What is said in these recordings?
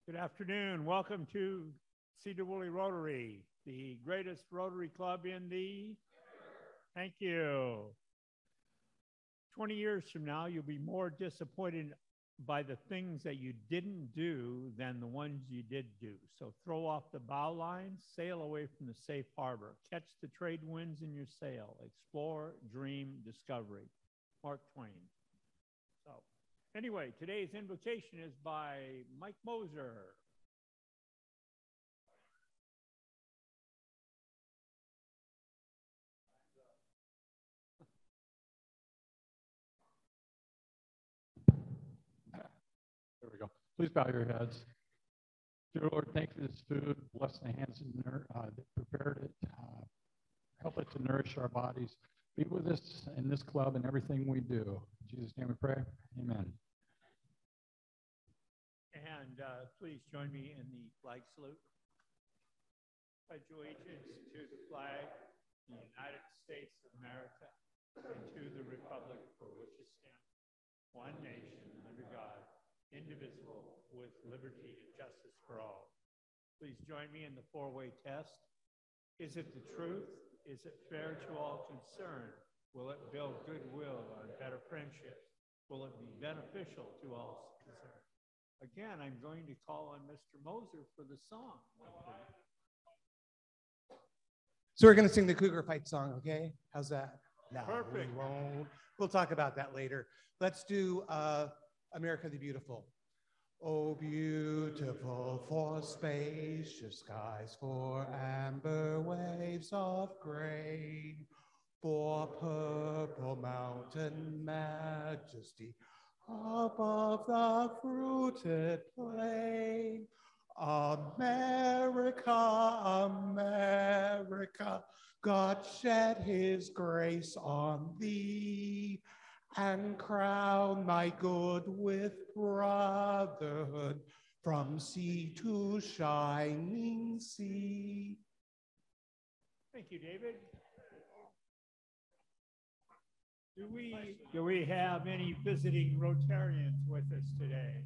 Good afternoon. Welcome to Sedro Woolley Rotary, the greatest Rotary club in the... Thank you. 20 years from now, you'll be more disappointed by the things that you didn't do than the ones you did do. So throw off the bow lines, sail away from the safe harbor, catch the trade winds in your sail, explore, dream, discovery. Mark Twain. So anyway, today's invocation is by Mike Moser. There we go. Please bow your heads. Dear Lord, thank you for this food. Bless the hands that prepared it. Help it to nourish our bodies. Be with us in this club and everything we do. In Jesus' name we pray. Amen. And please join me in the flag salute. Pledge allegiance to the flag of the United States of America and to the republic for which it stands, one nation under God, indivisible, with liberty and justice for all. Please join me in the four-way test. Is it the truth? Is it fair to all concerned? Will it build goodwill and better friendship? Will it be beneficial to all concerned? Again, I'm going to call on Mr. Moser for the song. So we're going to sing the Cougar Fight song, okay? How's that? No, Perfect. we won't. We'll talk about that later. Let's do America the Beautiful. Oh, beautiful for spacious skies, for amber waves of grain, for purple mountain majesty above the fruited plain. America, America, God shed his grace on thee and crown thy good with brotherhood from sea to shining sea. Thank you, David. Do we have any visiting Rotarians with us today?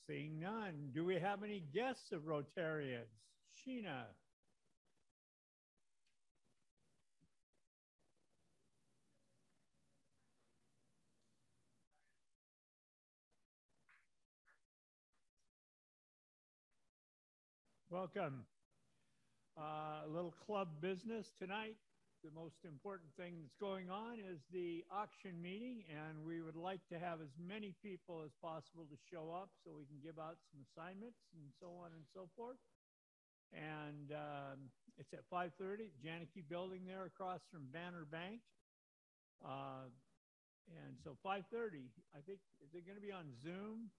Seeing none. Do we have any guests of Rotarians? Sheena. Welcome. A little club business tonight. The most important thing that's going on is the auction meeting, and we would like to have as many people as possible to show up so we can give out some assignments and so on and so forth. And it's at 5:30, Janicki Building there across from Banner Bank. And so 5:30, I think, is it going to be on Zoom?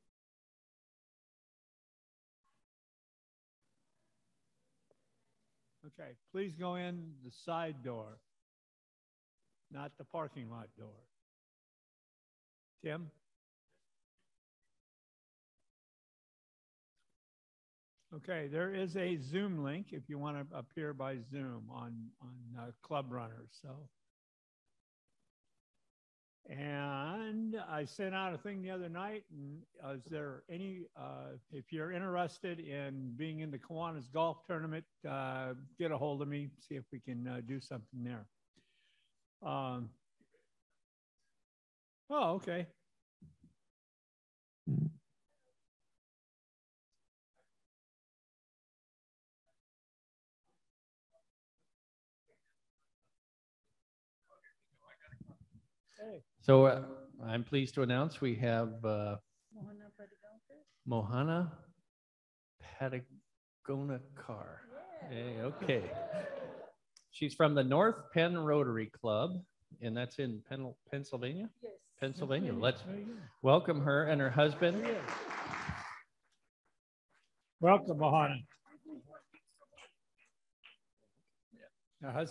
Okay, please go in the side door, not the parking lot door. Tim? Okay, there is a Zoom link if you want to appear by Zoom on Club Runners. So, and I sent out a thing the other night. And is there any? If you're interested in being in the Kiwanis Golf Tournament, get a hold of me. See if we can do something there. Oh, okay. So I'm pleased to announce we have Mohana Patagonacar. Hey, okay. She's from the North Penn Rotary Club, and that's in Pennsylvania? Yes. Pennsylvania. Let's welcome her and her husband. Welcome, Mohana.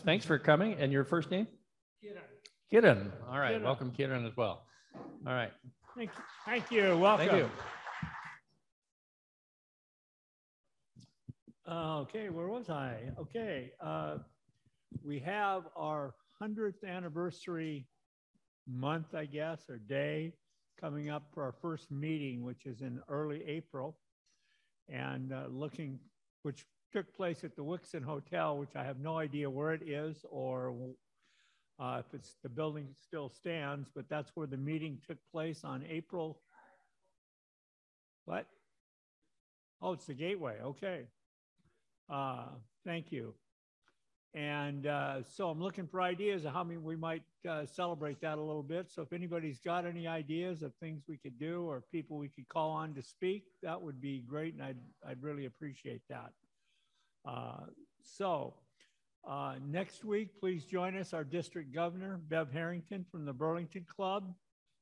Thanks for coming. And your first name? Kidden. All right. Kidden. Welcome, Kidden, as well. All right. Thank you. Welcome. Thank you. Okay, where was I? Okay. We have our 100th anniversary month, I guess, or day. coming up for our first meeting, which is in early April, and which took place at the Wixon Hotel, which I have no idea where it is or if the building still stands, but that's where the meeting took place on April. What? Oh, it's the Gateway. Okay. Thank you. And so I'm looking for ideas of how we might celebrate that a little bit. So if anybody's got any ideas of things we could do or people we could call on to speak, that would be great, and I'd really appreciate that. Next week, please join us. Our district governor, Bev Harrington from the Burlington Club,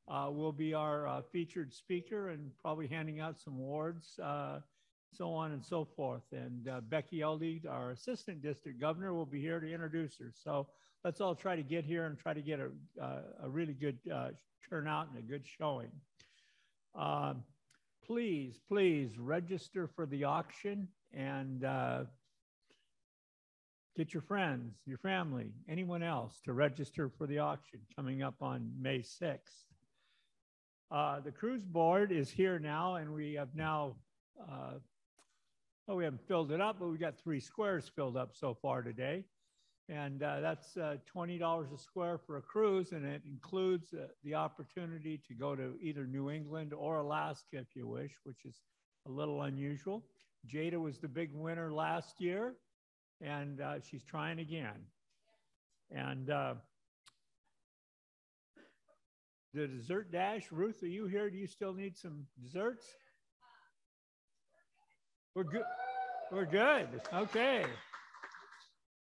will be our featured speaker and probably handing out some awards, so on and so forth. And Becky Eldey, our assistant district governor, will be here to introduce her. So let's all try to get here and try to get a really good turnout and a good showing. Please register for the auction and get your friends, your family, anyone else to register for the auction coming up on May 6th. The cruise board is here now, and we have now, we haven't filled it up, but we got 3 squares filled up so far today. And that's $20 a square for a cruise, and it includes the opportunity to go to either New England or Alaska if you wish, which is a little unusual. Jada was the big winner last year, and she's trying again. And the dessert dash, Ruth, are you here? Do you still need some desserts? We're good. We're good. Okay.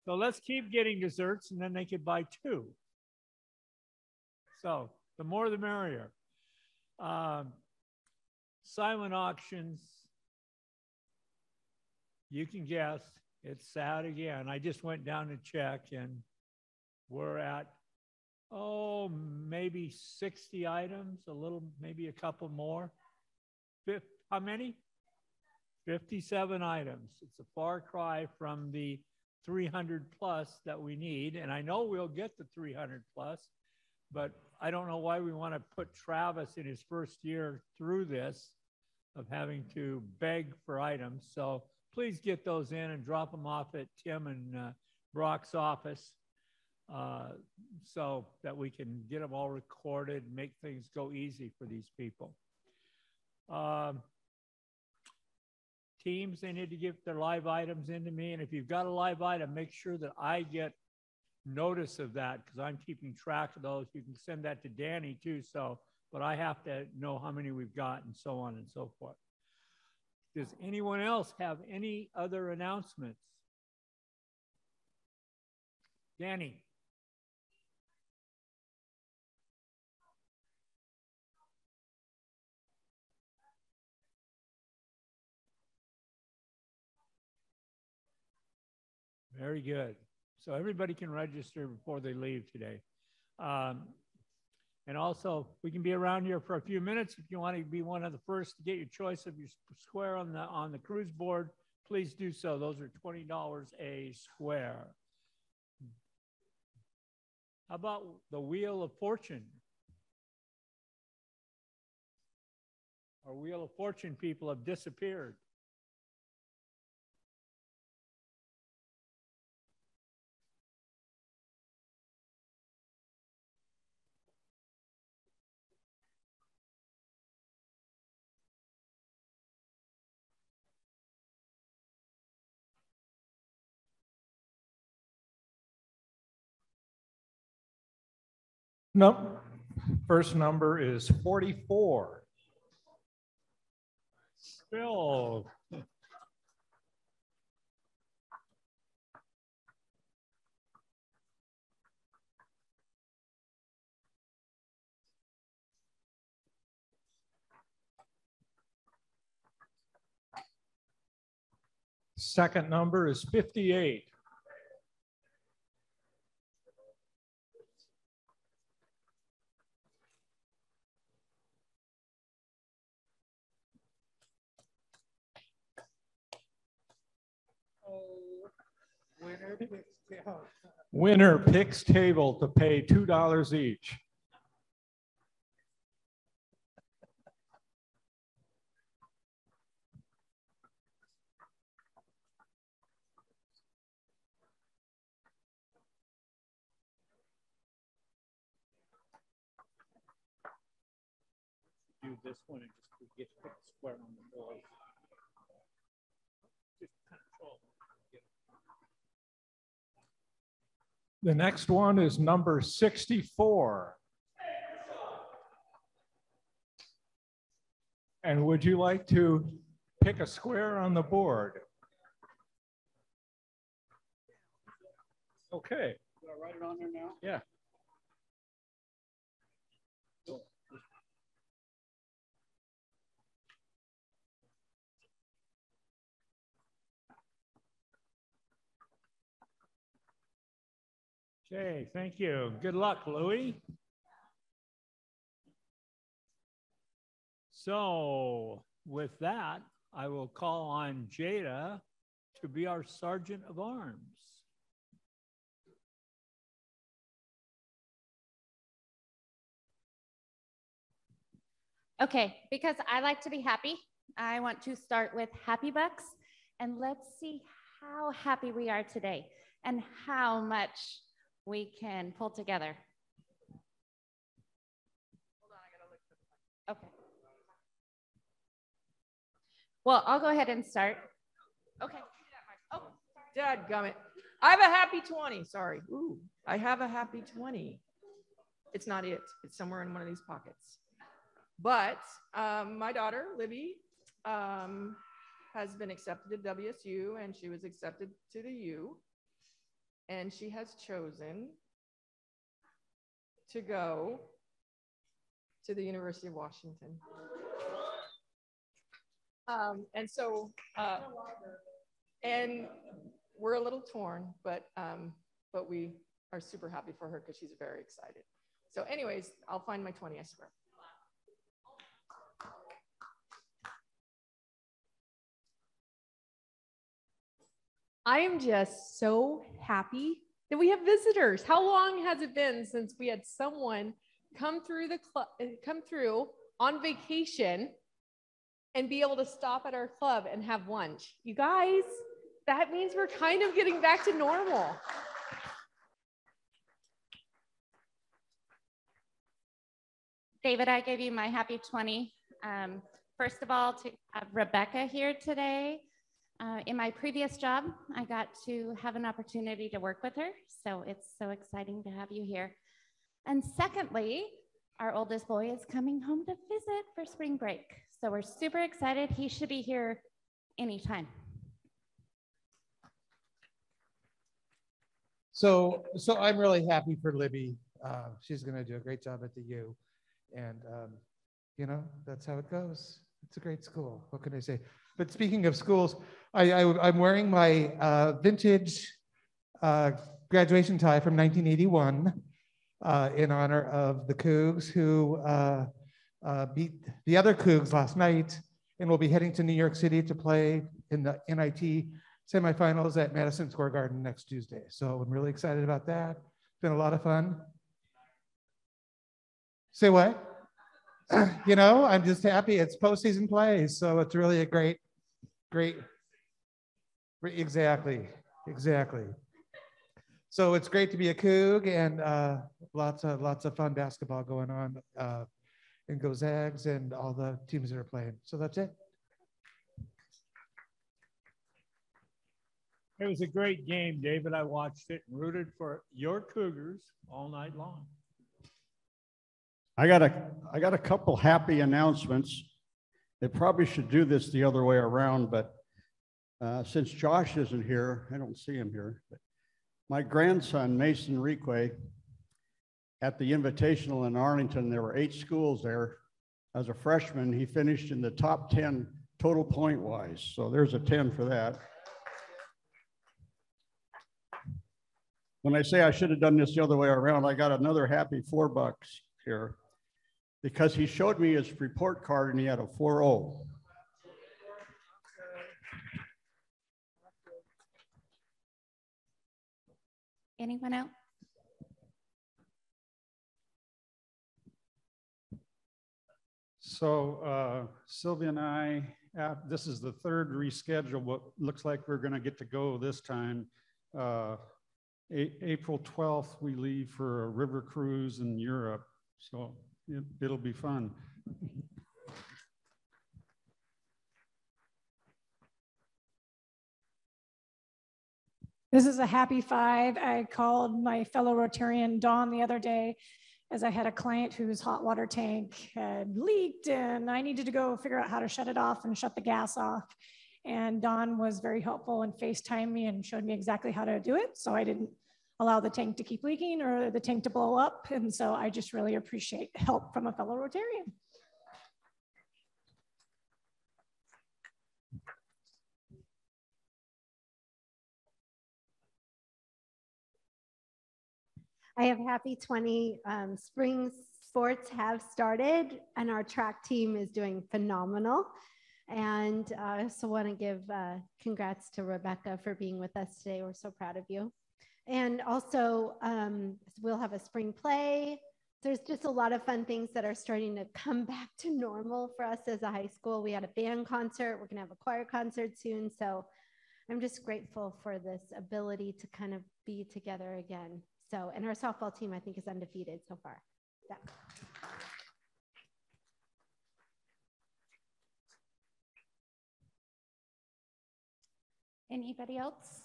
So let's keep getting desserts, and then they could buy 2. So the more the merrier. Silent auctions. You can guess. It's sad again. I just went down to check, and we're at, maybe 60 items, maybe a couple more. How many? 57 items. It's a far cry from the 300 plus that we need. And I know we'll get the 300 plus, but I don't know why we want to put Travis in his first year through this of having to beg for items. So please get those in and drop them off at Tim and Brock's office so that we can get them all recorded and make things go easy for these people. Teams, they need to get their live items into me. And if you've got a live item, make sure that I get notice of that because I'm keeping track of those. You can send that to Danny too. But I have to know how many we've got and so on and so forth. Does anyone else have any other announcements? Danny. Very good. So everybody can register before they leave today. And also, we can be around here for a few minutes. If you want to be one of the first to get your choice of your square on the cruise board, please do so. Those are $20 a square. How about the Wheel of Fortune? Our Wheel of Fortune people have disappeared. Nope. First number is 44. Phil. Second number is 58. Winner picks table to pay $2 each. this one and just we get to pick a square on the board. Just control. The next one is number 64. And would you like to pick a square on the board? Okay. Do I write it on there now? Yeah. Okay, thank you. Good luck, Louie. So with that, I will call on Jada to be our Sergeant of Arms. Okay, because I like to be happy, I want to start with Happy Bucks, and let's see how happy we are today and how much we can pull together. Hold on, I gotta look for the mic. Okay. Well, I'll go ahead and start. Okay. Oh, dadgummit. I have a happy 20. Sorry. Ooh, I have a happy 20. It's not it. It's somewhere in one of these pockets. But my daughter, Libby, has been accepted to WSU, and she was accepted to the U. And she has chosen to go to the University of Washington. And so, and we're a little torn, but we are super happy for her because she's very excited. So anyways, I'll find my 20, I swear. I am just so happy that we have visitors. How long has it been since we had someone come through the club, come through on vacation and be able to stop at our club and have lunch? You guys, that means we're kind of getting back to normal. David, I gave you my happy 20. First of all, to have Rebecca here today. In my previous job, I got to have an opportunity to work with her. So it's so exciting to have you here. And secondly, our oldest boy is coming home to visit for spring break. So we're super excited. He should be here anytime. So I'm really happy for Libby. She's going to do a great job at the U. And, you know, that's how it goes. It's a great school. What can I say? But speaking of schools, I'm wearing my vintage graduation tie from 1981 in honor of the Cougs who beat the other Cougs last night, and will be heading to New York City to play in the NIT semifinals at Madison Square Garden next Tuesday. So I'm really excited about that. It's been a lot of fun. Say what? You know, I'm just happy. It's postseason play, so it's really a great. Exactly. So it's great to be a Coug, and lots of fun basketball going on in Go Zags and all the teams that are playing. So that's it. It was a great game, David. I watched it and rooted for your Cougars all night long. I got a couple happy announcements. They probably should do this the other way around, but since Josh isn't here, I don't see him here. But my grandson, Mason Reque, at the Invitational in Arlington, there were 8 schools there. As a freshman, he finished in the top 10 total point-wise. So there's a 10 for that. When I say I should have done this the other way around, I got another happy $4 here, because he showed me his report card and he had a 4.0. Anyone else? So Sylvia and I, this is the third reschedule, but looks like we're going to get to go this time. April 12th, we leave for a river cruise in Europe. So it'll be fun. This is a happy 5. I called my fellow Rotarian Dawn the other day as I had a client whose hot water tank had leaked and I needed to go figure out how to shut it off and shut the gas off. And Dawn was very helpful and FaceTimed me and showed me exactly how to do it. So I didn't allow the tank to keep leaking or the tank to blow up. And so I just really appreciate help from a fellow Rotarian. I have happy 20. Spring sports have started and our track team is doing phenomenal. And I also want to give congrats to Rebecca for being with us today. We're so proud of you. And also we'll have a spring play. There's just a lot of fun things that are starting to come back to normal for us as a high school. We had a band concert. We're going to have a choir concert soon. So I'm just grateful for this ability to kind of be together again. So, and our softball team, I think, is undefeated so far. Yeah. Anybody else?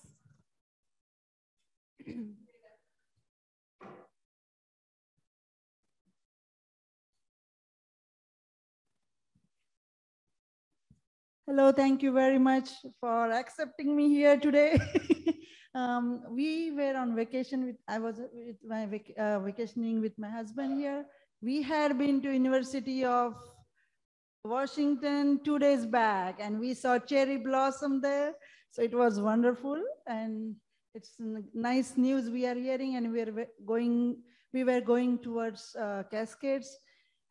Hello, thank you very much for accepting me here today. We were on vacation I was with my vacationing with my husband here. We had been to University of Washington 2 days back and we saw cherry blossom there. So it was wonderful and it's nice news we are hearing and we were going towards Cascades.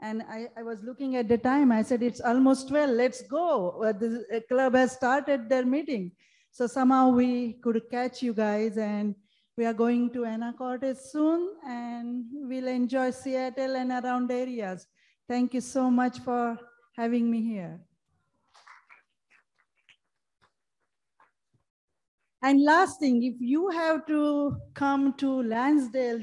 And I was looking at the time, I said, it's almost 12, let's go. The club has started their meeting. So somehow we could catch you guys and we are going to Anacortes soon and we'll enjoy Seattle and around areas. Thank you so much for having me here. And last thing, if you have to come to Lansdale,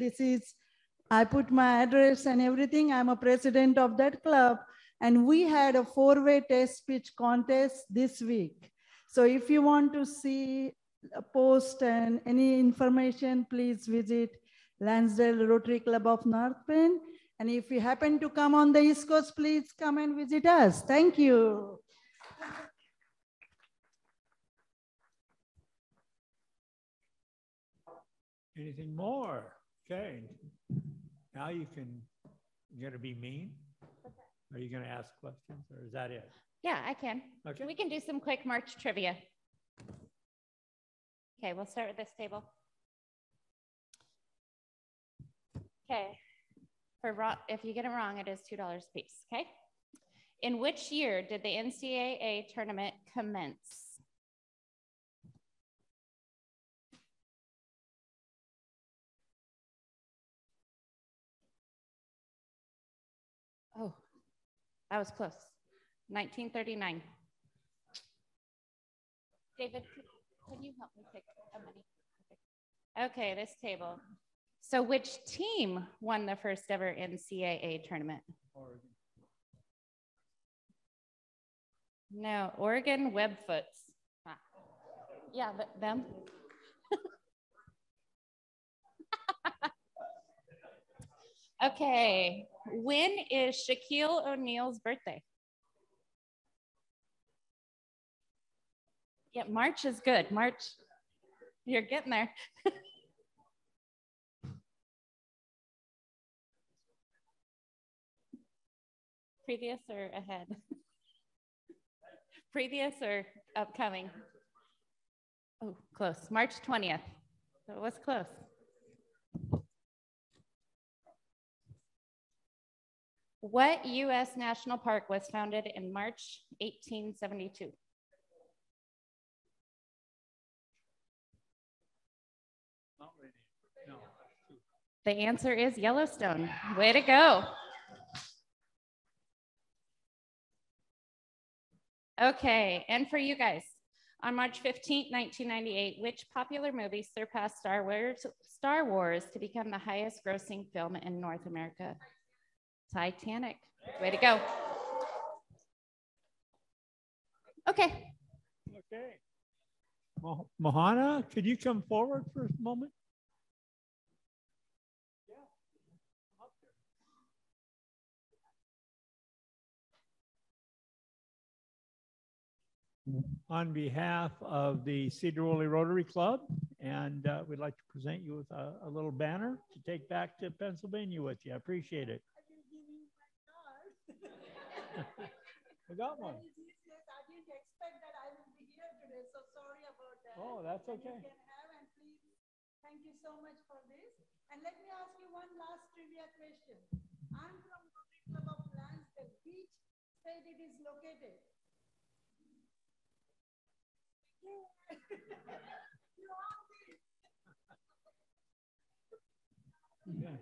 I put my address and everything. I'm a president of that club. And we had a 4-way test pitch contest this week. So if you want to see a post and any information, please visit Lansdale Rotary Club of North Penn. And if you happen to come on the East Coast, please come and visit us. Thank you. Anything more? Okay. Now you're going to be mean? Are you going to ask questions or is that it? Yeah, I can. Okay. We can do some quick March trivia. Okay, we'll start with this table. Okay, if you get it wrong, it is $2 a piece, okay? In which year did the NCAA tournament commence? Oh, that was close. 1939. David, can you help me pick a money? Okay, this table. So which team won the first ever NCAA tournament? Oregon. No, Oregon Webfoots. Ah. Yeah, them. Okay, when is Shaquille O'Neal's birthday? Yeah, March is good. March, you're getting there. Previous or ahead? Previous or upcoming? Oh, close. March 20th. So it was close. What U.S. national park was founded in March 1872? Not really. No. The answer is Yellowstone. Way to go. Okay, and for you guys, on March 15th, 1998, which popular movie surpassed Star Wars to become the highest grossing film in North America? Titanic. Way to go. Okay. Okay. Mohana, could you come forward for a moment? On behalf of the Sedro Woolley Rotary Club, and we'd like to present you with a little banner to take back to Pennsylvania with you. I appreciate it. I got one. I didn't expect that I will be here today, so sorry about that. Oh, that's okay. You can have, and please, thank you so much for this. And let me ask you one last trivia question. I'm from Rotary Club of Lansdale. Which state it is located? You are this. Yeah.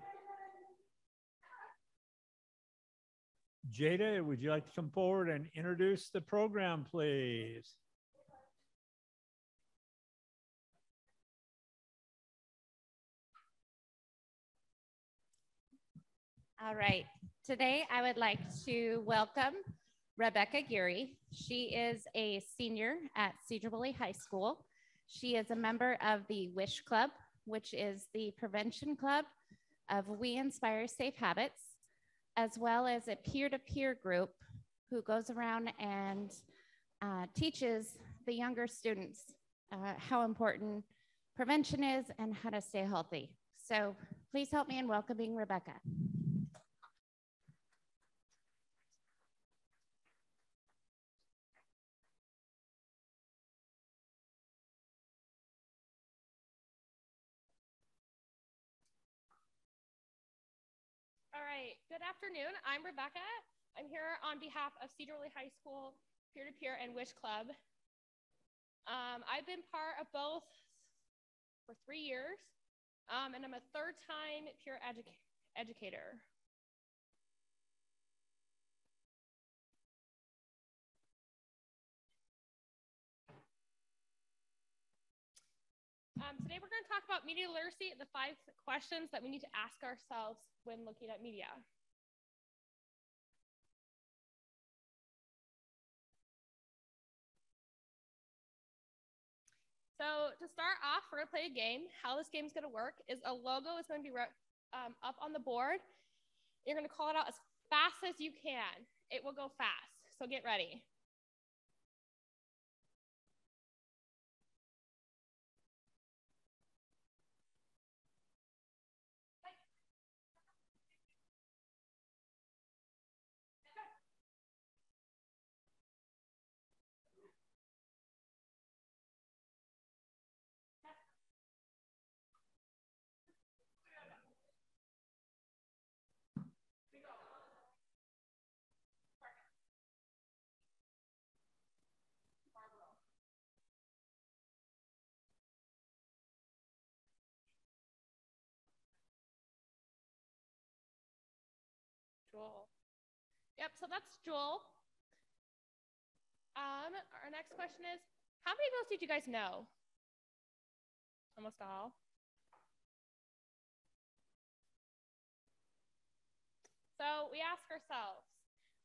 Jada, would you like to come forward and introduce the program, please? All right. Today, I would like to welcome Rebecca Geary. She is a senior at Sedro Woolley High School. She is a member of the WISH Club, which is the prevention club of We Inspire Safe Habits, as well as a peer-to-peer group who goes around and teaches the younger students how important prevention is and how to stay healthy. So please help me in welcoming Rebecca. All right, good afternoon. I'm Rebecca. I'm here on behalf of Sedro Woolley High School Peer-to-Peer and WISH Club. I've been part of both for 3 years, and I'm a third-time peer educator. Today we're going to talk about media literacy, the 5 questions that we need to ask ourselves when looking at media. So to start off, we're going to play a game. How this game is going to work is a logo is going to be up on the board. You're going to call it out as fast as you can. It will go fast, so get ready. Joel. Yep, so that's Joel. Our next question is, how many of those did you guys know? Almost all. So we ask ourselves,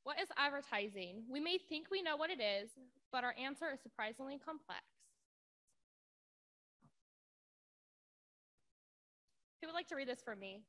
what is advertising? We may think we know what it is, but our answer is surprisingly complex. Who would like to read this for me?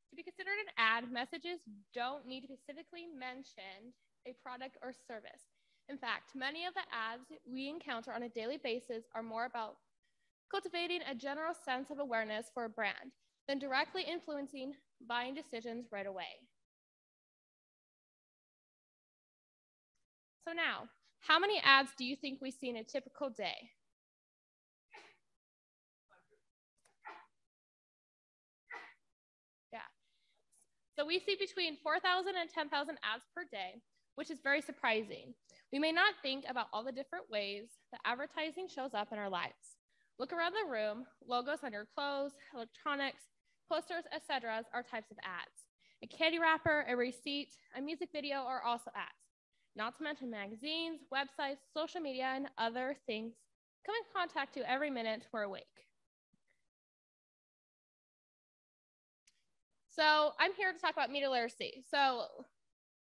To be considered an ad, messages don't need to specifically mention a product or service. In fact, many of the ads we encounter on a daily basis are more about cultivating a general sense of awareness for a brand than directly influencing buying decisions right away. So now, how many ads do you think we see in a typical day? Yeah. So we see between 4,000 and 10,000 ads per day, which is very surprising. We may not think about all the different ways that advertising shows up in our lives. Look around the room, logos on your clothes, electronics, posters, etc. are types of ads. A candy wrapper, a receipt, a music video are also ads. Not to mention magazines, websites, social media, and other things come in contact you every minute we're awake. So I'm here to talk about media literacy. So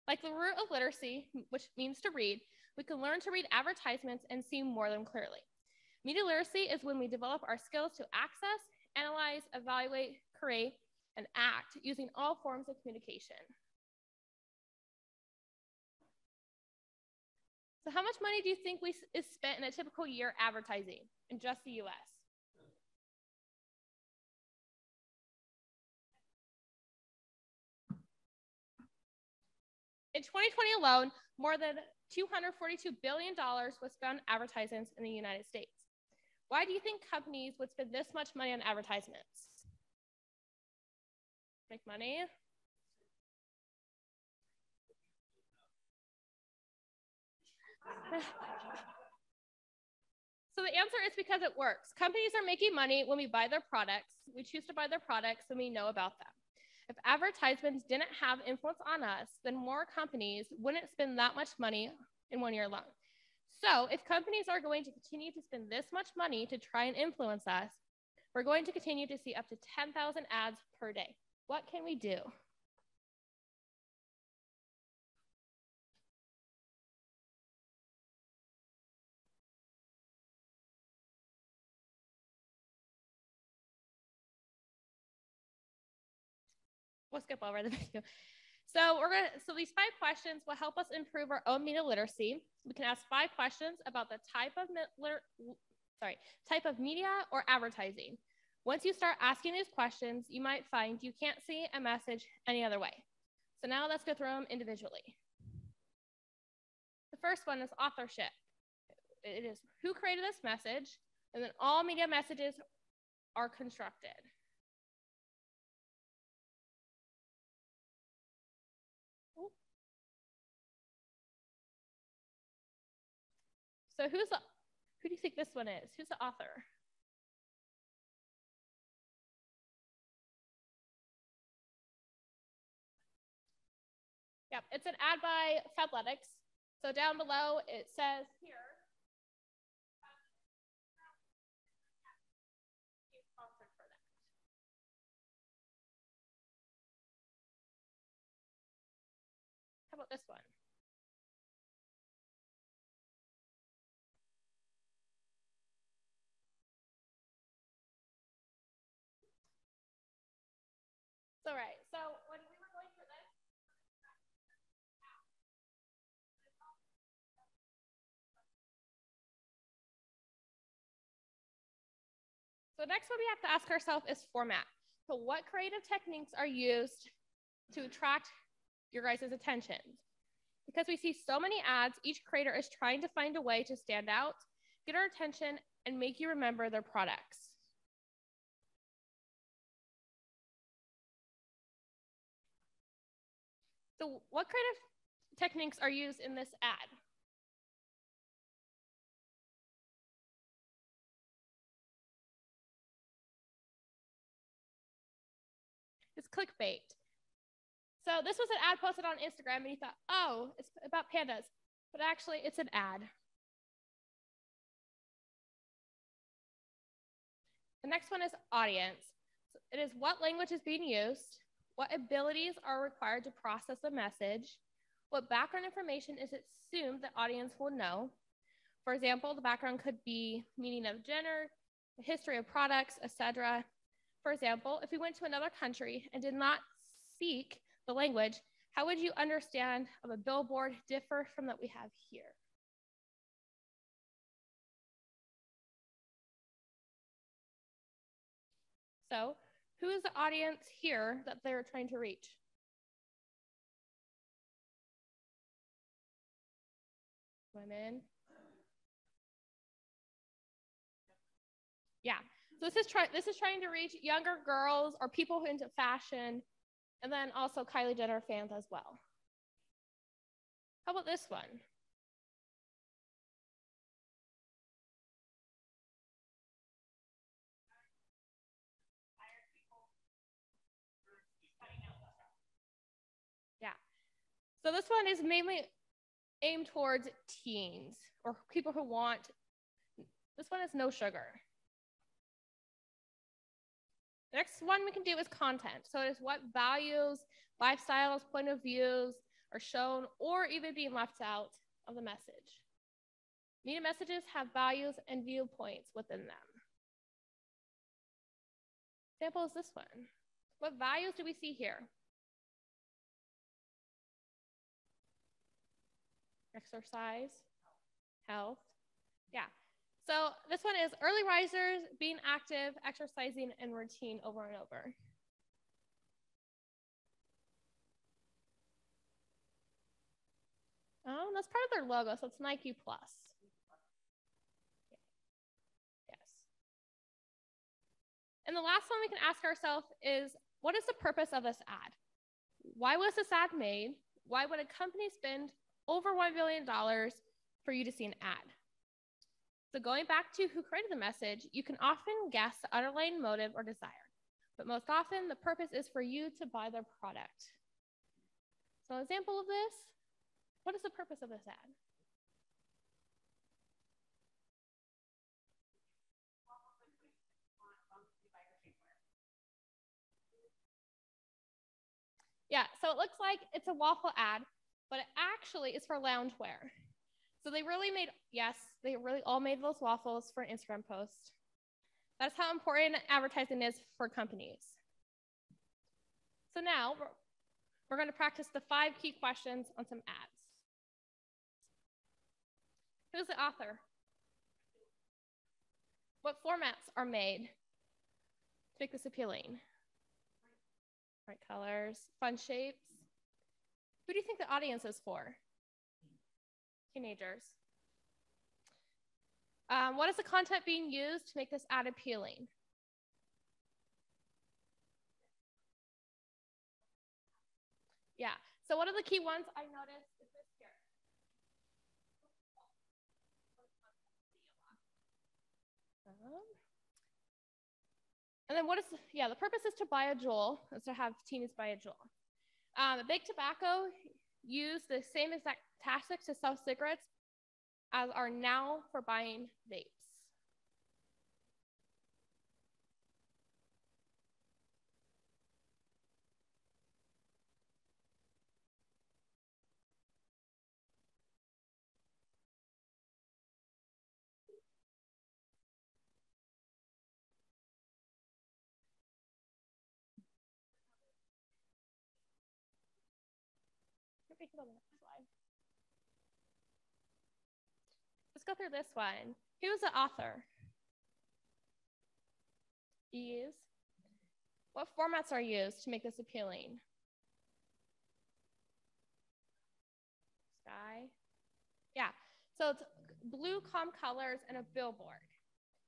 like the root of literacy, which means to read, we can learn to read advertisements and see more of them clearly. Media literacy is when we develop our skills to access, analyze, evaluate, create, and act using all forms of communication. So how much money do you think is spent in a typical year advertising in just the US? In 2020 alone, more than $242 billion was spent on advertisements in the United States. Why do you think companies would spend this much money on advertisements? Make money? So the answer is because it works. Companies are making money when we buy their products. We choose to buy their products when we know about them. If advertisements didn't have influence on us, then more companies wouldn't spend that much money in 1 year alone. So if companies are going to continue to spend this much money to try and influence us, we're going to continue to see up to 10,000 ads per day. What can we do? We'll skip over the video. So these 5 questions will help us improve our own media literacy. We can ask 5 questions about the type of media or advertising. Once you start asking these questions, you might find you can't see a message any other way. So now let's go through them individually. The first one is authorship. It is who created this message, and then all media messages are constructed. So who do you think this one is? Who's the author? Yep, it's an ad by Fabletics. So down below it says here, he's sponsored for that. How about this one? So right, so when we were going through this, so next one we have to ask ourselves is format. So what creative techniques are used to attract your guys' attention? Because we see so many ads, each creator is trying to find a way to stand out, get our attention, and make you remember their products. So what creative techniques are used in this ad? It's clickbait. So this was an ad posted on Instagram and you thought, oh, it's about pandas, but actually it's an ad. The next one is audience. So it is what language is being used, what abilities are required to process a message, what background information is assumed the audience will know. For example, the background could be meaning of gender, the history of products, etc. For example, if we went to another country and did not speak the language, how would you understand of a billboard differ from that we have here? So who is the audience here that they're trying to reach? Women. Yeah, so this is trying to reach younger girls or people who are into fashion, and then also Kylie Jenner fans as well. How about this one? So this one is mainly aimed towards teens or people who want, this one is no sugar. The next one we can do is content. So it is what values, lifestyles, point of views are shown or even being left out of the message. Media messages have values and viewpoints within them. Example is this one. What values do we see here? Exercise, health. Yeah. So this one is early risers, being active, exercising, and routine over and over. Oh, that's part of their logo, so it's Nike Plus. Yes. And the last one we can ask ourselves is, what is the purpose of this ad? Why was this ad made? Why would a company spend over $1 billion for you to see an ad? So going back to who created the message, you can often guess the underlying motive or desire, but most often the purpose is for you to buy their product. So an example of this, what is the purpose of this ad? Yeah, so it looks like it's a waffle ad, but it actually is for loungewear. So they really made, yes, they really all made those waffles for an Instagram post. That's how important advertising is for companies. So now we're going to practice the 5 key questions on some ads. Who's the author? What formats are made to make this appealing? Bright colors, fun shapes. Who do you think the audience is for? Teenagers. What is the content being used to make this ad appealing? Yeah, so one of the key ones I noticed is this here. And then what is, the purpose is to buy a Juul, is to have teens buy a Juul. Big Tobacco use the same exact tactics to sell cigarettes as are now for buying vapes. Let's go through this one. Who's the author? Ease. What formats are used to make this appealing? Sky. Yeah, so it's blue calm colors and a billboard.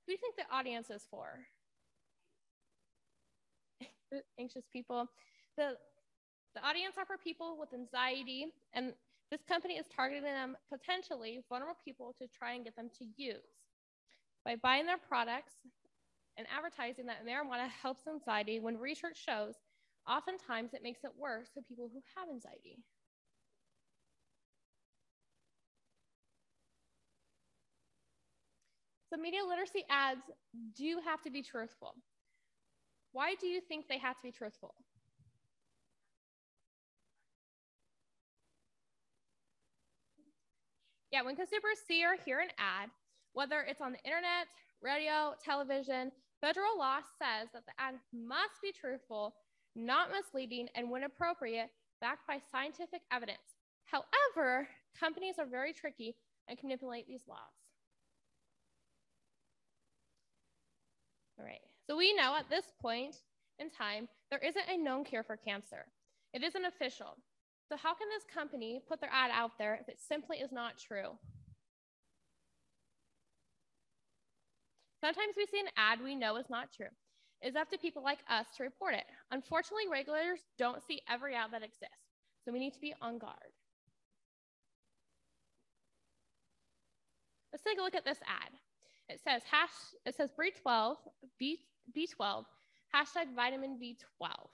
Who do you think the audience is for? Anxious people. The audience are for people with anxiety, and this company is targeting them potentially vulnerable people to try and get them to use. By buying their products and advertising that marijuana helps anxiety, when research shows, oftentimes it makes it worse for people who have anxiety. So media literacy ads do have to be truthful. Why do you think they have to be truthful? Yeah, when consumers see or hear an ad, whether it's on the internet, radio, television, federal law says that the ad must be truthful, not misleading, and when appropriate, backed by scientific evidence. However, companies are very tricky and can manipulate these laws. All right, so we know at this point in time, there isn't a known cure for cancer. It isn't official. So how can this company put their ad out there if it simply is not true? Sometimes we see an ad we know is not true. It's up to people like us to report it. Unfortunately, regulators don't see every ad that exists, so we need to be on guard. Let's take a look at this ad. It says B12, hashtag vitamin B12.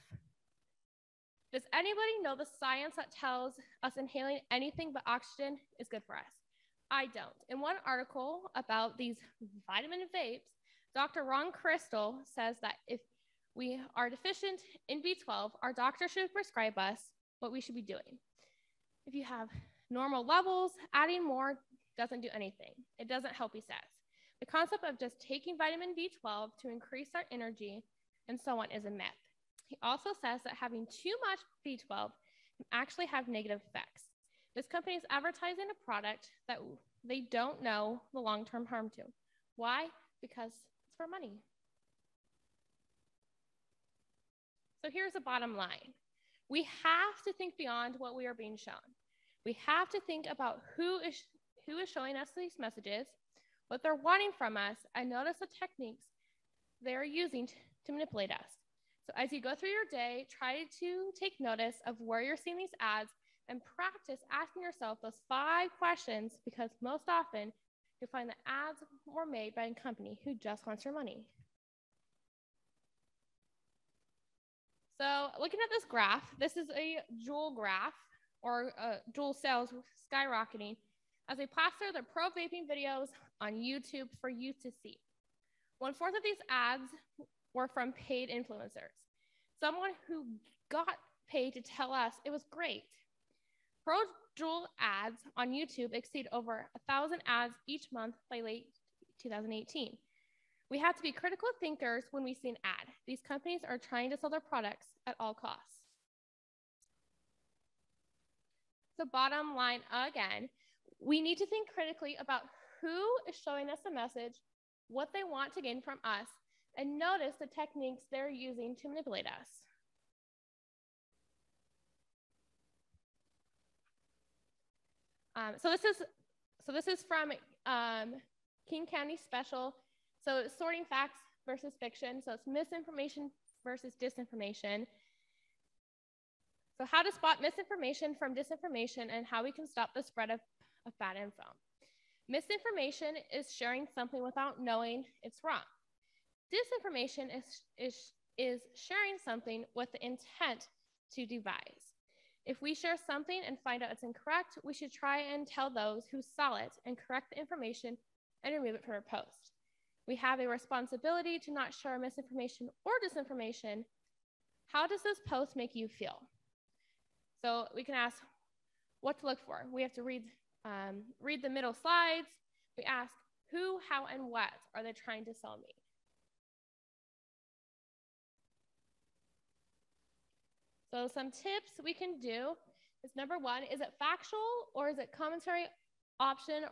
Does anybody know the science that tells us inhaling anything but oxygen is good for us? I don't. In one article about these vitamin vapes, Dr. Ron Crystal says that if we are deficient in B12, our doctor should prescribe us what we should be doing. If you have normal levels, adding more doesn't do anything. It doesn't help, he says. The concept of just taking vitamin B12 to increase our energy and so on is a myth. He also says that having too much B12 can actually have negative effects. This company is advertising a product that they don't know the long-term harm to. Why? Because it's for money. So here's the bottom line. We have to think beyond what we are being shown. We have to think about who is showing us these messages, what they're wanting from us, and notice the techniques they're using to manipulate us. So as you go through your day, try to take notice of where you're seeing these ads and practice asking yourself those 5 questions, because most often you'll find that ads were made by a company who just wants your money. So looking at this graph, this is a Juul graph, or Juul sales skyrocketing as they plaster their pro vaping videos on YouTube for you to see. 1/4 of these ads were from paid influencers, someone who got paid to tell us it was great. Pro Juul ads on YouTube exceed over 1,000 ads each month by late 2018. We have to be critical thinkers when we see an ad. These companies are trying to sell their products at all costs. So bottom line again, we need to think critically about who is showing us a message, what they want to gain from us, and notice the techniques they're using to manipulate us. So this is from King County Special. So it's sorting facts versus fiction. So it's misinformation versus disinformation. So how to spot misinformation from disinformation and how we can stop the spread of bad info. Misinformation is sharing something without knowing it's wrong. Disinformation is sharing something with the intent to devise. If we share something and find out it's incorrect, we should try and tell those who saw it and correct the information and remove it from our post. We have a responsibility to not share misinformation or disinformation. How does this post make you feel? So we can ask what to look for. We have to read the middle slides. We ask who, how, and what are they trying to sell me? So some tips we can do is number 1, is it factual or is it commentary option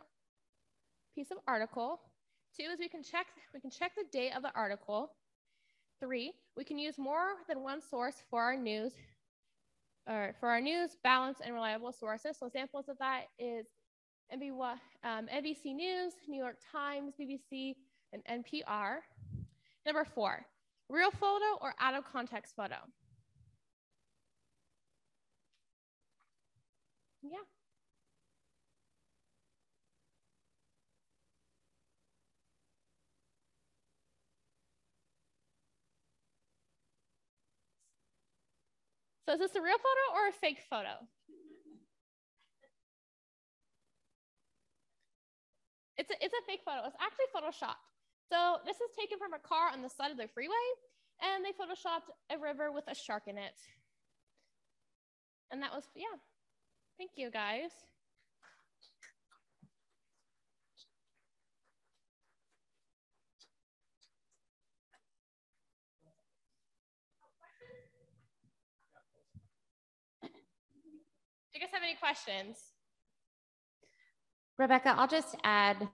piece of article? 2 is we can check the date of the article. 3, we can use more than one source for our news, balanced and reliable sources. So examples of that is NBC News, New York Times, BBC, and NPR. Number 4, real photo or out of context photo. Yeah. So is this a real photo or a fake photo? It's a fake photo. It's actually photoshopped. So this is taken from a car on the side of the freeway, and they photoshopped a river with a shark in it. And that was, yeah. Thank you, guys. Do you guys have any questions? Rebecca, I'll just add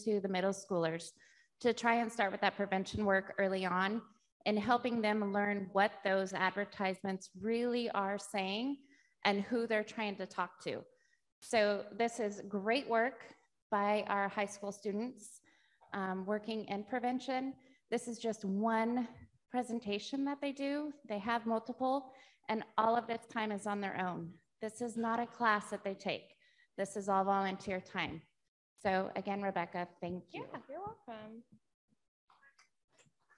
to the middle schoolers to try and start with that prevention work early on and helping them learn what those advertisements really are saying and who they're trying to talk to. So this is great work by our high school students working in prevention. This is just one presentation that they do. They have multiple, and all of this time is on their own. This is not a class that they take. This is all volunteer time. So again, Rebecca, thank you. Yeah, you're welcome.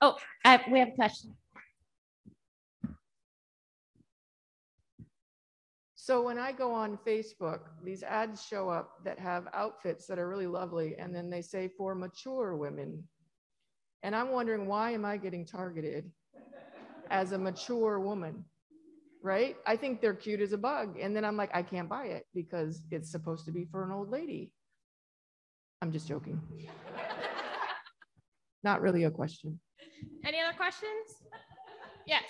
Oh, we have a question. So when I go on Facebook, these ads show up that have outfits that are really lovely, and then they say for mature women. And I'm wondering, why am I getting targeted as a mature woman, right? I think they're cute as a bug. And then I'm like, I can't buy it because it's supposed to be for an old lady. I'm just joking. Not really a question. Any other questions? Yes.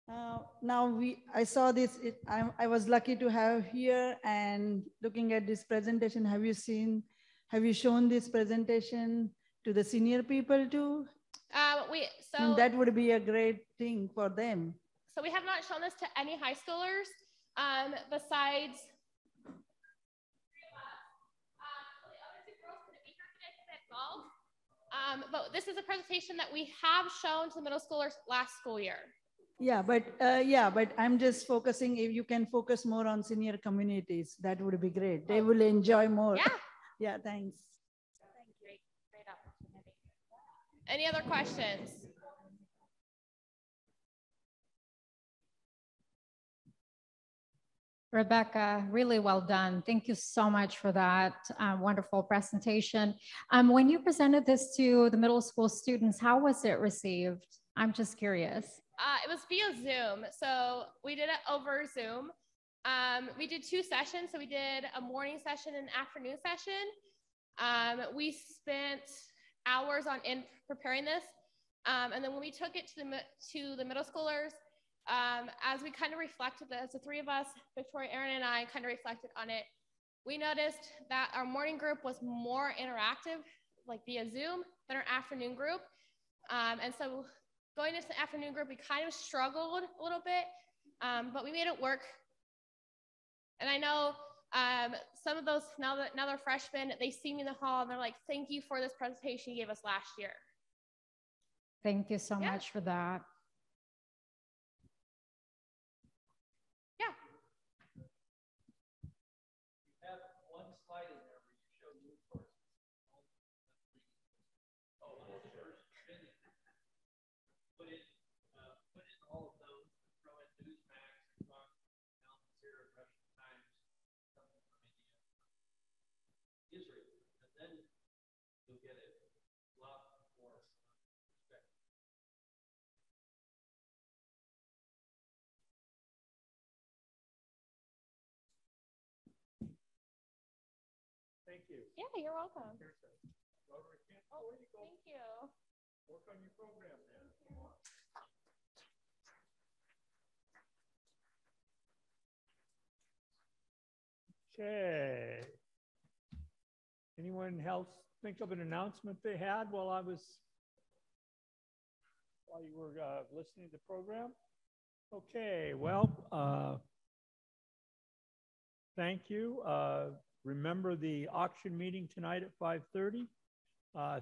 Yeah. Now I saw this. I was lucky to have here and looking at this presentation. Have you shown this presentation to the senior people too? That would be a great thing for them. So we have not shown this to any high schoolers besides. But this is a presentation that we have shown to the middle schoolers last school year. Yeah, but I'm just focusing. If you can focus more on senior communities, that would be great. They will enjoy more. Yeah. Yeah. Thanks. Great opportunity. Any other questions? Rebecca, really well done. Thank you so much for that wonderful presentation. When you presented this to the middle school students, how was it received? I'm just curious. It was via Zoom. So we did it over Zoom. We did 2 sessions. So we did a morning session and an afternoon session. We spent hours on preparing this. And then when we took it to the middle schoolers, as we kind of reflected this, the 3 of us, Victoria, Erin, and I kind of reflected on it, we noticed that our morning group was more interactive, like via Zoom, than our afternoon group. And so going into the afternoon group, we kind of struggled a little bit, but we made it work. And I know some of those, now they're freshmen, they see me in the hall and they're like, thank you for this presentation you gave us last year. Thank you so much for that. Thank you. Yeah, you're welcome. Oh, thank you. Work on your program then. Okay. Anyone else think of an announcement they had while you were listening to the program? Okay, well, thank you. Remember the auction meeting tonight at 5:30.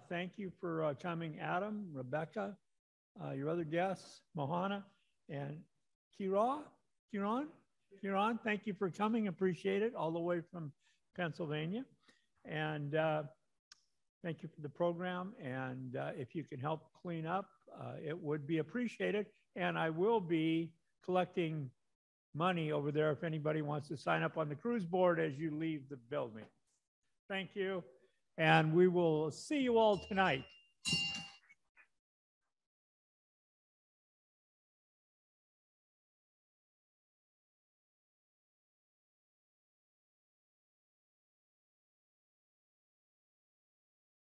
Thank you for coming, Adam, Rebecca, your other guests, Mohana, and Kiran. Thank you for coming. Appreciate it, all the way from Pennsylvania. And thank you for the program. And if you can help clean up, it would be appreciated. And I will be collecting money over there if anybody wants to sign up on the cruise board as you leave the building. Thank you. And we will see you all tonight.